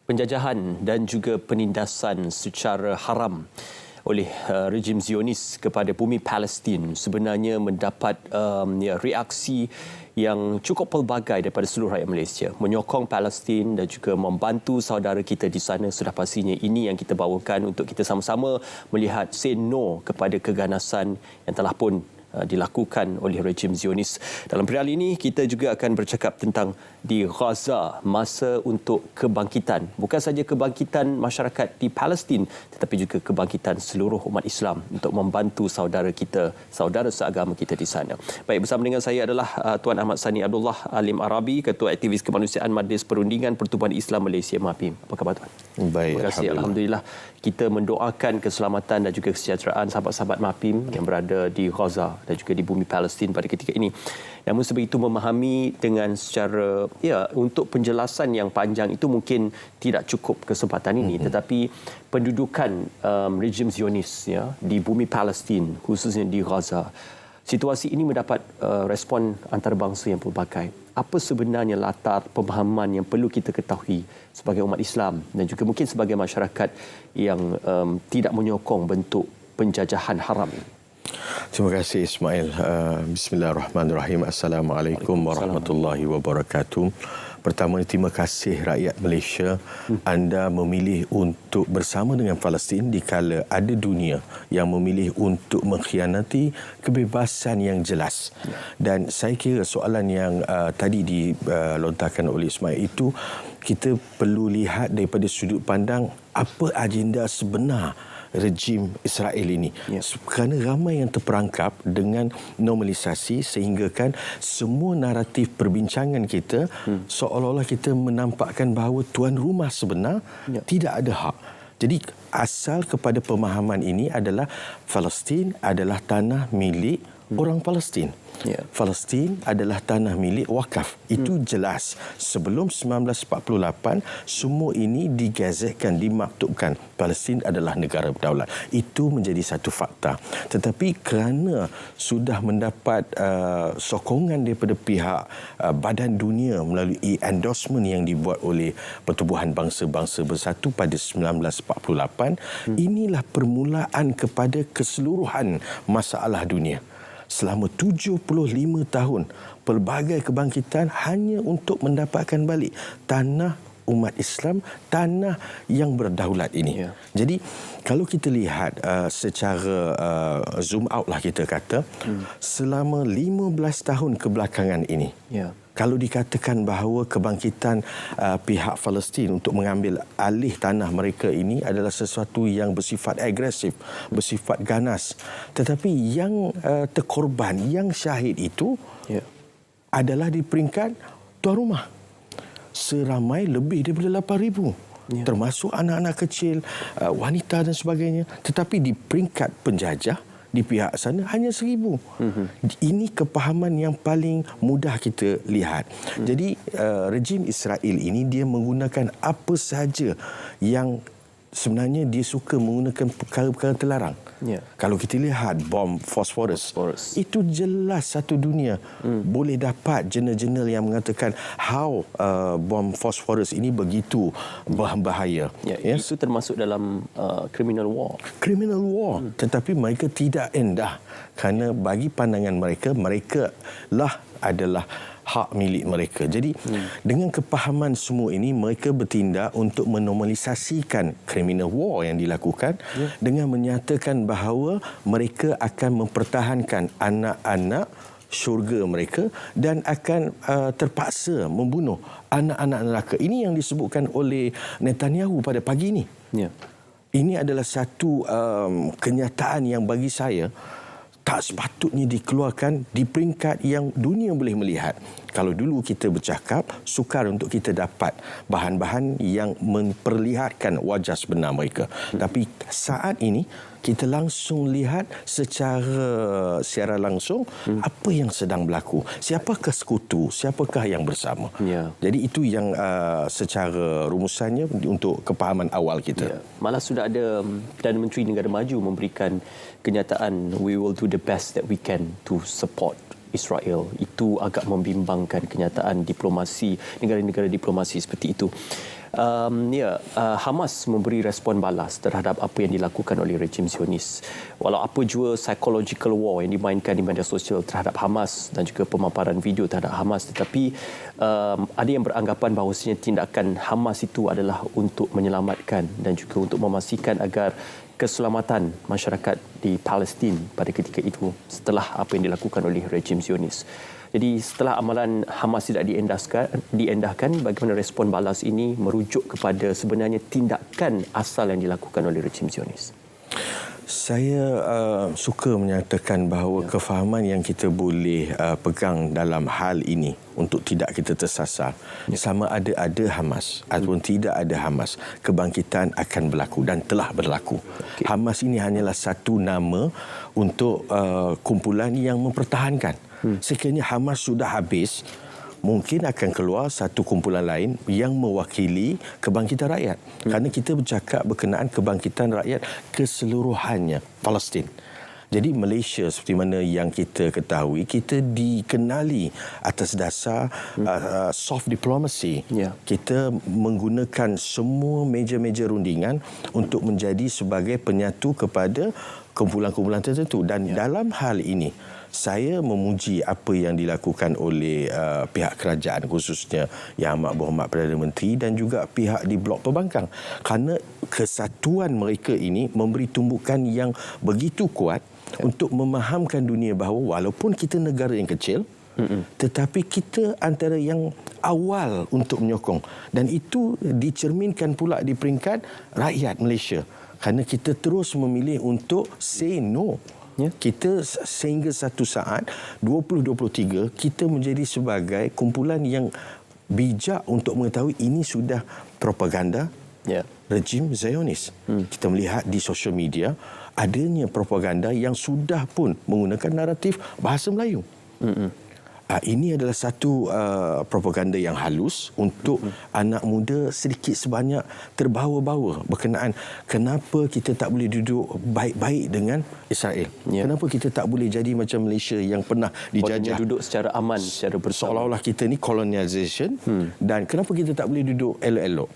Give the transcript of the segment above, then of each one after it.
penjajahan dan juga penindasan secara haram oleh rejim Zionis kepada bumi Palestin sebenarnya mendapat reaksi yang cukup pelbagai daripada seluruh rakyat Malaysia. Menyokong Palestin dan juga membantu saudara kita di sana, sudah pastinya ini yang kita bawakan untuk kita sama-sama melihat say no kepada keganasan yang telah pun dilakukan oleh rejim Zionis. Dalam perihal ini, kita juga akan bercakap tentang di Gaza, masa untuk kebangkitan. Bukan saja kebangkitan masyarakat di Palestin, tetapi juga kebangkitan seluruh umat Islam untuk membantu saudara kita, saudara seagama kita di sana. Baik, bersama dengan saya adalah Tuan Ahmad Sani Abdullah Alim Arabi, Ketua Aktivis Kemanusiaan Majlis Perundingan Pertubuhan Islam Malaysia MAPIM. Apa khabar Tuan? Baik, terima kasih. Alhamdulillah. Kita mendoakan keselamatan dan juga kesejahteraan sahabat-sahabat MAPIM yang berada di Gaza dan juga di bumi Palestin pada ketika ini. Namun sebegitu memahami dengan secara untuk penjelasan yang panjang itu mungkin tidak cukup kesempatan ini, tetapi pendudukan rejim Zionis di bumi Palestin, khususnya di Gaza, situasi ini mendapat respon antarabangsa yang pelbagai. Apa sebenarnya latar pemahaman yang perlu kita ketahui sebagai umat Islam dan juga mungkin sebagai masyarakat yang tidak menyokong bentuk penjajahan haram ini? Terima kasih Ismail. Bismillahirrahmanirrahim. Assalamualaikum warahmatullahi wabarakatuh. Pertama, terima kasih rakyat Malaysia. Anda memilih untuk bersama dengan Palestin dikala ada dunia yang memilih untuk mengkhianati kebebasan yang jelas. Dan saya kira soalan yang tadi dilontarkan oleh Ismail itu, kita perlu lihat daripada sudut pandang apa agenda sebenar rejim Israel ini. Kerana ramai yang terperangkap dengan normalisasi sehinggakan semua naratif perbincangan kita seolah-olah kita menampakkan bahawa tuan rumah sebenar tidak ada hak. Jadi asal kepada pemahaman ini adalah Palestin adalah tanah milik orang Palestin. Palestin adalah tanah milik wakaf. Itu jelas. Sebelum 1948, semua ini digazetkan, dimaktubkan. Palestin adalah negara berdaulat. Itu menjadi satu fakta. Tetapi kerana sudah mendapat sokongan daripada pihak badan dunia melalui endorsement yang dibuat oleh Pertubuhan Bangsa-Bangsa Bersatu pada 1948, inilah permulaan kepada keseluruhan masalah dunia. Selama 75 tahun, pelbagai kebangkitan hanya untuk mendapatkan balik tanah umat Islam, tanah yang berdaulat ini. Jadi, kalau kita lihat secara zoom out lah kita kata, selama 15 tahun kebelakangan ini, kalau dikatakan bahawa kebangkitan pihak Palestin untuk mengambil alih tanah mereka ini adalah sesuatu yang bersifat agresif, bersifat ganas. Tetapi yang terkorban, yang syahid itu adalah di peringkat tuan rumah. Seramai lebih daripada 8,000. Termasuk anak-anak kecil, wanita dan sebagainya. Tetapi di peringkat penjajah, di pihak sana hanya 1,000. Ini kepahaman yang paling mudah kita lihat. Jadi rejim Israel ini dia menggunakan apa sahaja yang sebenarnya dia suka menggunakan perkara-perkara terlarang. Kalau kita lihat bom fosforus, itu jelas satu dunia boleh dapat jurnal-jurnal yang mengatakan how bom fosforus ini begitu berbahaya. Itu termasuk dalam criminal war. Criminal war. Tetapi mereka tidak endah kerana bagi pandangan mereka, mereka lah adalah hak milik mereka. Jadi dengan kepahaman semua ini, mereka bertindak untuk menormalisasikan criminal war yang dilakukan dengan menyatakan bahawa mereka akan mempertahankan anak-anak syurga mereka dan akan terpaksa membunuh anak-anak neraka. Ini yang disebutkan oleh Netanyahu pada pagi ini. Ini adalah satu kenyataan yang bagi saya tak sepatutnya dikeluarkan di peringkat yang dunia boleh melihat. Kalau dulu kita bercakap, sukar untuk kita dapat bahan-bahan yang memperlihatkan wajah sebenar mereka. Tapi saat ini, kita langsung lihat secara langsung apa yang sedang berlaku. Siapakah sekutu, siapakah yang bersama. Jadi itu yang secara rumusannya untuk kepahaman awal kita. Malah sudah ada Perdana Menteri Negara Maju memberikan kenyataan we will do the best that we can to support Israel. Itu agak membimbangkan kenyataan diplomasi, negara-negara diplomasi seperti itu. Hamas memberi respon balas terhadap apa yang dilakukan oleh rejim Zionis. Walau apa jua psychological war yang dimainkan di media sosial terhadap Hamas dan juga pemaparan video terhadap Hamas, tetapi ada yang beranggapan bahawasanya tindakan Hamas itu adalah untuk menyelamatkan dan juga untuk memastikan agar keselamatan masyarakat di Palestin pada ketika itu setelah apa yang dilakukan oleh rejim Zionis. Jadi setelah amalan Hamas tidak diendahkan, bagaimana respon balas ini merujuk kepada sebenarnya tindakan asal yang dilakukan oleh rejim Zionis? Saya suka menyatakan bahawa kefahaman yang kita boleh pegang dalam hal ini untuk tidak kita tersasar, sama ada Hamas ataupun tidak ada Hamas, kebangkitan akan berlaku dan telah berlaku. Hamas ini hanyalah satu nama untuk kumpulan yang mempertahankan. Sekiranya Hamas sudah habis, mungkin akan keluar satu kumpulan lain yang mewakili kebangkitan rakyat. Kerana kita bercakap berkenaan kebangkitan rakyat keseluruhannya, Palestin. Jadi Malaysia seperti mana yang kita ketahui, kita dikenali atas dasar soft diplomacy. Kita menggunakan semua meja-meja rundingan untuk menjadi sebagai penyatu kepada kumpulan-kumpulan tertentu. Dan dalam hal ini, saya memuji apa yang dilakukan oleh pihak kerajaan, khususnya Yang Amat Berhormat Perdana Menteri dan juga pihak di Blok Pembangkang. Kerana kesatuan mereka ini memberi tumbukan yang begitu kuat untuk memahamkan dunia bahawa walaupun kita negara yang kecil, tetapi kita antara yang awal untuk menyokong. Dan itu dicerminkan pula di peringkat rakyat Malaysia. Kerana kita terus memilih untuk say no. Kita sehingga satu saat 2023 kita menjadi sebagai kumpulan yang bijak untuk mengetahui ini sudah propaganda rejim Zionis. Kita melihat di sosial media adanya propaganda yang sudah pun menggunakan naratif bahasa Melayu. Ini adalah satu propaganda yang halus untuk anak muda sedikit sebanyak terbawa-bawa berkenaan kenapa kita tak boleh duduk baik-baik dengan Israel. Kenapa kita tak boleh jadi macam Malaysia yang pernah dijajah. Duduk secara aman, secara bersama. Seolah-olah kita ni colonization dan kenapa kita tak boleh duduk elok-elok.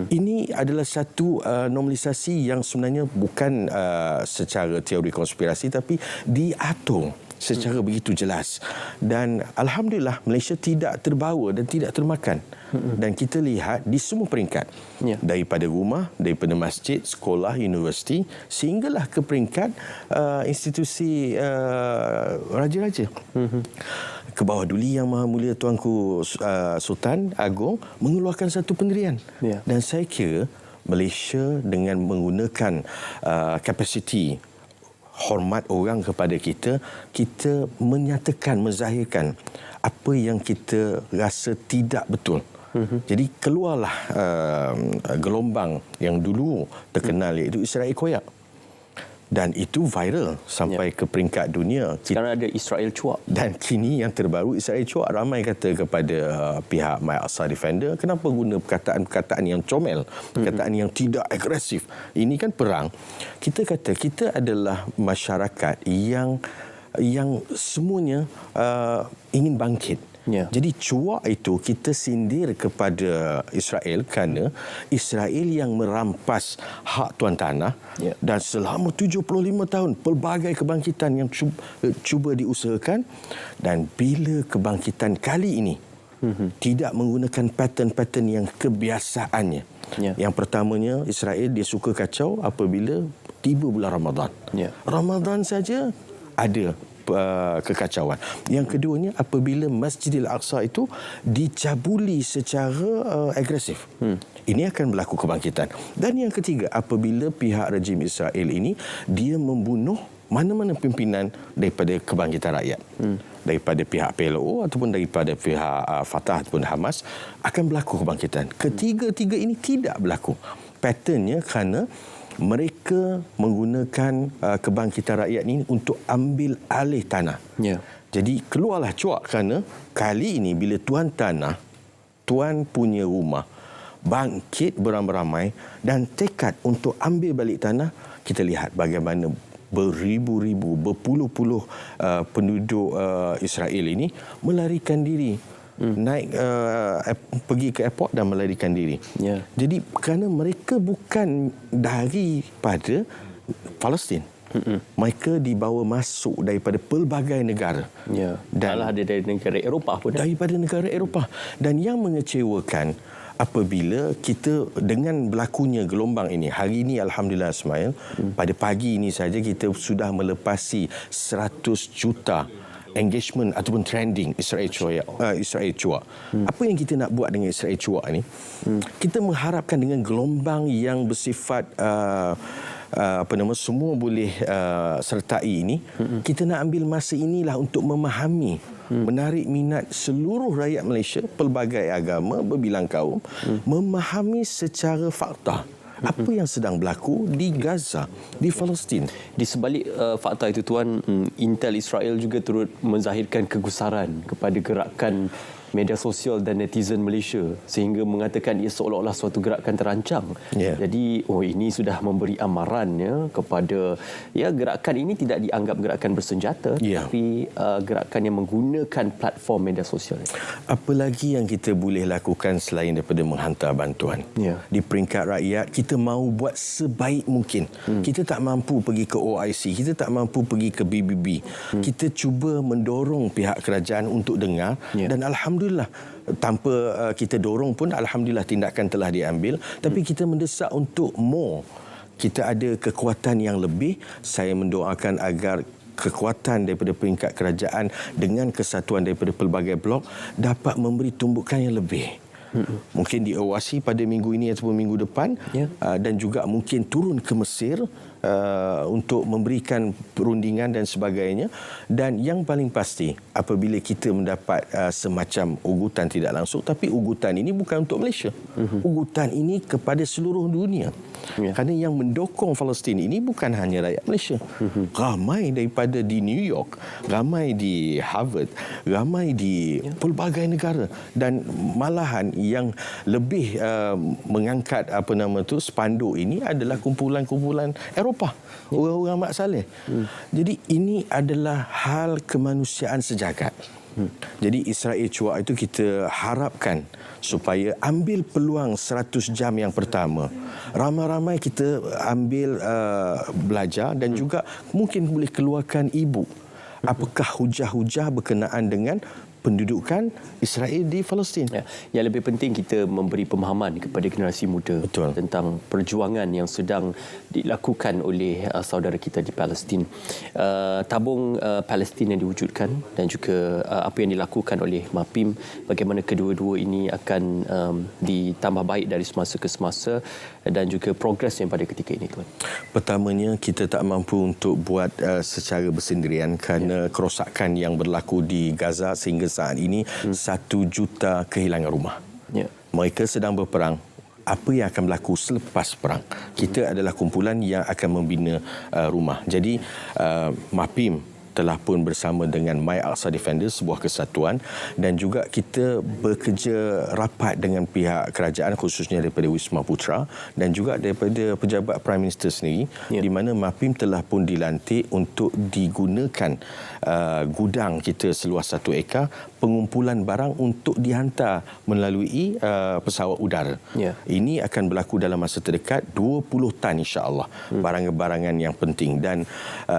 Ini adalah satu normalisasi yang sebenarnya bukan secara teori konspirasi tapi diatur secara begitu jelas. Dan Alhamdulillah Malaysia tidak terbawa dan tidak termakan. Dan kita lihat di semua peringkat. Daripada rumah, daripada masjid, sekolah, universiti, sehinggalah ke peringkat institusi raja-raja. Ke bawah Duli Yang Maha Mulia Tuanku Sultan Agong mengeluarkan satu pendirian. Dan saya kira Malaysia dengan menggunakan kapasiti hormat orang kepada kita, kita menyatakan, menzahirkan apa yang kita rasa tidak betul. Jadi keluarlah gelombang yang dulu terkenal iaitu Israel koyak. Dan itu viral sampai ke peringkat dunia. Sekarang ada Israel cuak. Dan kini yang terbaru Israel cuak. Ramai kata kepada pihak My Aqsa Defender, kenapa guna perkataan-perkataan yang comel, perkataan yang tidak agresif. Ini kan perang. Kita kata kita adalah masyarakat yang semuanya ingin bangkit. Jadi cuak itu kita sindir kepada Israel kerana Israel yang merampas hak tuan tanah dan selama 75 tahun pelbagai kebangkitan yang cuba diusahakan, dan bila kebangkitan kali ini tidak menggunakan pattern-pattern yang kebiasaannya. Yang pertamanya, Israel dia suka kacau apabila tiba bulan Ramadan. Ramadan saja ada kekacauan. Yang keduanya, apabila Masjidil Aqsa itu dicabuli secara agresif. Ini akan berlaku kebangkitan. Dan yang ketiga, apabila pihak rejim Israel ini dia membunuh mana-mana pimpinan daripada kebangkitan rakyat. Daripada pihak PLO ataupun daripada pihak Fatah ataupun Hamas, akan berlaku kebangkitan. Ketiga-tiga ini tidak berlaku. Patternnya kerana mereka menggunakan kebangkitan rakyat ini untuk ambil alih tanah. Jadi keluarlah cuak kerana kali ini bila tuan tanah, tuan punya rumah, bangkit beramai-ramai dan tekad untuk ambil balik tanah, kita lihat bagaimana beribu-ribu, berpuluh-puluh penduduk Israel ini melarikan diri, naik pergi ke airport dan melarikan diri. Jadi kerana mereka bukan daripada Palestin. Mereka dibawa masuk daripada pelbagai negara. Dan ada dari negara Eropah pun. Daripada negara Eropah. Dan yang mengecewakan apabila kita dengan berlakunya gelombang ini, hari ini Alhamdulillah Ismail, pada pagi ini saja kita sudah melepasi 100 juta engagement ataupun trending Israel Cuak. Apa yang kita nak buat dengan Israel Cuak ni? Kita mengharapkan dengan gelombang yang bersifat semua boleh sertai ini, kita nak ambil masa inilah untuk memahami, menarik minat seluruh rakyat Malaysia, pelbagai agama, berbilang kaum, memahami secara fakta apa yang sedang berlaku di Gaza, di Palestin. Di sebalik fakta itu Tuan, Intel Israel juga turut menzahirkan kegusaran kepada gerakan media sosial dan netizen Malaysia sehingga mengatakan ia seolah-olah suatu gerakan terancam. Jadi ini sudah memberi amaran kepada gerakan ini tidak dianggap gerakan bersenjata, tapi gerakan yang menggunakan platform media sosial. Apa lagi yang kita boleh lakukan selain daripada menghantar bantuan? Di peringkat rakyat, kita mahu buat sebaik mungkin. Kita tak mampu pergi ke OIC, kita tak mampu pergi ke BBB. Kita cuba mendorong pihak kerajaan untuk dengar, dan Alhamdulillah tanpa kita dorong pun Alhamdulillah tindakan telah diambil. Tapi kita mendesak untuk more. Kita ada kekuatan yang lebih. Saya mendoakan agar kekuatan daripada peringkat kerajaan dengan kesatuan daripada pelbagai blok dapat memberi tumbukan yang lebih. Mungkin diawasi pada minggu ini ataupun minggu depan, dan juga mungkin turun ke Mesir untuk memberikan perundingan dan sebagainya. Dan yang paling pasti, apabila kita mendapat semacam ugutan tidak langsung, tapi ugutan ini bukan untuk Malaysia. Ugutan ini kepada seluruh dunia. Kerana yang mendokong Palestin ini bukan hanya rakyat Malaysia. Ramai daripada di New York, ramai di Harvard, ramai di pelbagai negara, dan malahan yang lebih mengangkat spanduk ini adalah kumpulan-kumpulan Eropah, orang-orang Mak Saleh. Jadi ini adalah hal kemanusiaan sejagat. Jadi Israel Cuak itu kita harapkan supaya ambil peluang 100 jam yang pertama. Ramai-ramai kita ambil belajar, dan juga mungkin boleh keluarkan ibu. Apakah hujah-hujah berkenaan dengan pendudukan Israel di Palestin. Yang lebih penting kita memberi pemahaman kepada generasi muda tentang perjuangan yang sedang dilakukan oleh saudara kita di Palestin. Tabung Palestin yang diwujudkan dan juga apa yang dilakukan oleh MAPIM, bagaimana kedua-dua ini akan ditambah baik dari semasa ke semasa, dan juga progres yang pada ketika ini, Tuan. Pertamanya, kita tak mampu untuk buat secara bersendirian kerana kerosakan yang berlaku di Gaza sehingga saat ini 1 juta kehilangan rumah. Mereka sedang berperang. Apa yang akan berlaku selepas perang? Kita adalah kumpulan yang akan membina rumah. Jadi MAPIM telah pun bersama dengan My Aqsa Defenders, sebuah kesatuan, dan juga kita bekerja rapat dengan pihak kerajaan, khususnya daripada Wisma Putra dan juga daripada pejabat Prime Minister sendiri, di mana MAPIM telah pun dilantik untuk digunakan gudang kita seluas 1 ekar, pengumpulan barang untuk dihantar melalui pesawat udara. Ini akan berlaku dalam masa terdekat, 20 tan insya-Allah, barang-barangan yang penting. Dan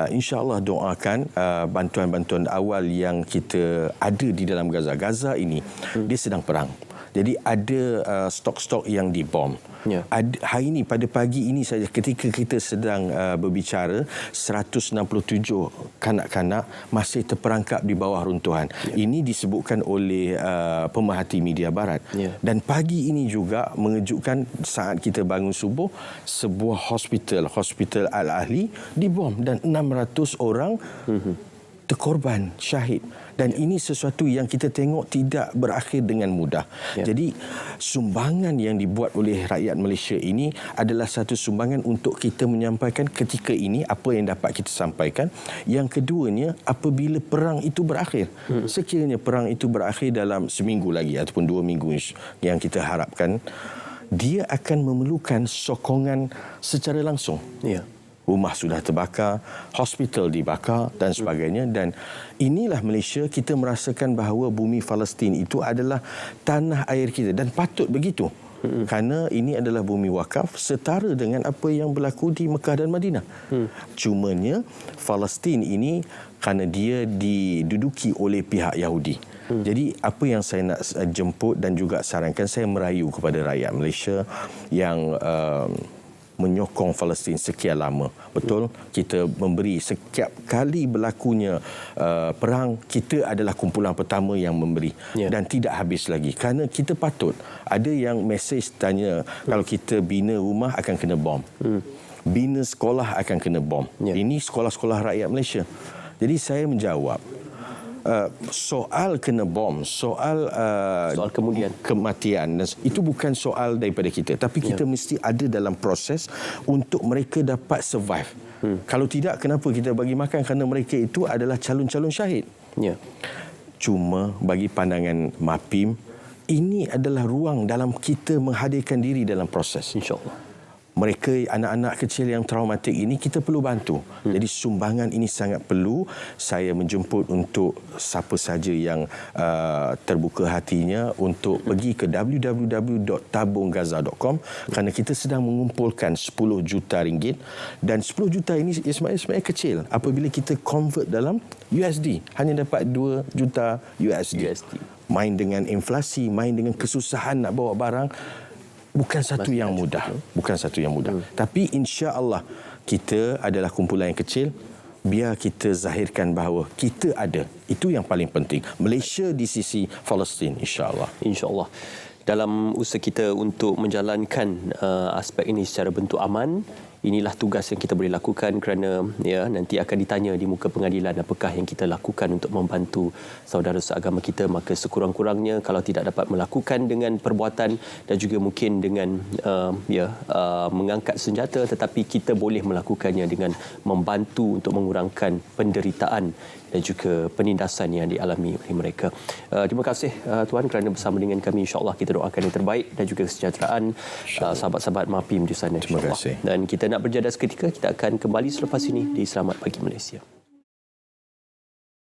insya-Allah doakan bantuan-bantuan awal yang kita ada di dalam Gaza. Gaza ini dia sedang perang. Jadi ada stok-stok yang dibom. Hari ini, pada pagi ini saja, ketika kita sedang berbicara, 167 kanak-kanak masih terperangkap di bawah runtuhan. Ini disebutkan oleh pemerhati media barat. Dan pagi ini juga mengejutkan, saat kita bangun subuh, sebuah hospital Al-Ahli dibom dan 600 orang terkorban, syahid. Dan ini sesuatu yang kita tengok tidak berakhir dengan mudah. Jadi sumbangan yang dibuat oleh rakyat Malaysia ini adalah satu sumbangan untuk kita menyampaikan ketika ini apa yang dapat kita sampaikan. Yang keduanya, apabila perang itu berakhir, sekiranya perang itu berakhir dalam seminggu lagi ataupun 2 minggu yang kita harapkan, dia akan memerlukan sokongan secara langsung. rumah sudah terbakar, hospital dibakar dan sebagainya. Dan inilah Malaysia, kita merasakan bahawa bumi Palestin itu adalah tanah air kita dan patut begitu. Kerana ini adalah bumi wakaf setara dengan apa yang berlaku di Mekah dan Madinah. Cumanya Palestin ini kerana dia diduduki oleh pihak Yahudi. Jadi apa yang saya nak jemput dan juga sarankan, saya merayu kepada rakyat Malaysia yang menyokong Palestin sekian lama. Betul, kita memberi setiap kali berlakunya perang, kita adalah kumpulan pertama yang memberi. Dan tidak habis lagi. Kerana kita patut, ada yang mesej tanya, kalau kita bina rumah akan kena bom. Bina sekolah akan kena bom. Ini sekolah-sekolah rakyat Malaysia. Jadi saya menjawab, soal kena bom, soal kemudian kematian, itu bukan soal daripada kita, tapi kita mesti ada dalam proses untuk mereka dapat survive. Kalau tidak, kenapa kita bagi makan? Kerana mereka itu adalah calon-calon syahid. Cuma bagi pandangan MAPIM, ini adalah ruang dalam kita menghadirkan diri dalam proses. InsyaAllah. Mereka, anak-anak kecil yang traumatik ini, kita perlu bantu. Jadi sumbangan ini sangat perlu. Saya menjemput untuk siapa saja yang terbuka hatinya untuk pergi ke www.tabunggaza.com, kerana kita sedang mengumpulkan 10 juta ringgit. Dan 10 juta ini sebenarnya kecil. Apabila kita convert dalam USD, hanya dapat 2 juta USD. Main dengan inflasi, main dengan kesusahan nak bawa barang, bukan satu yang mudah. Bukan satu yang mudah. Tapi insya-Allah kita adalah kumpulan yang kecil. Biar kita zahirkan bahawa kita ada. Itu yang paling penting. Malaysia di sisi Palestin, insya-Allah. Insya-Allah. Dalam usaha kita untuk menjalankan aspek ini secara bentuk aman, inilah tugas yang kita boleh lakukan, kerana nanti akan ditanya di muka pengadilan apakah yang kita lakukan untuk membantu saudara seagama kita. Maka sekurang-kurangnya kalau tidak dapat melakukan dengan perbuatan dan juga mungkin dengan mengangkat senjata, tetapi kita boleh melakukannya dengan membantu untuk mengurangkan penderitaan dan juga penindasan yang dialami oleh mereka. Terima kasih Tuan kerana bersama dengan kami. InsyaAllah kita doakan yang terbaik dan juga kesejahteraan sahabat-sahabat MAPIM di sana. Terima kasih. Dan kita nak berjeda seketika, kita akan kembali selepas ini di Selamat Pagi Malaysia.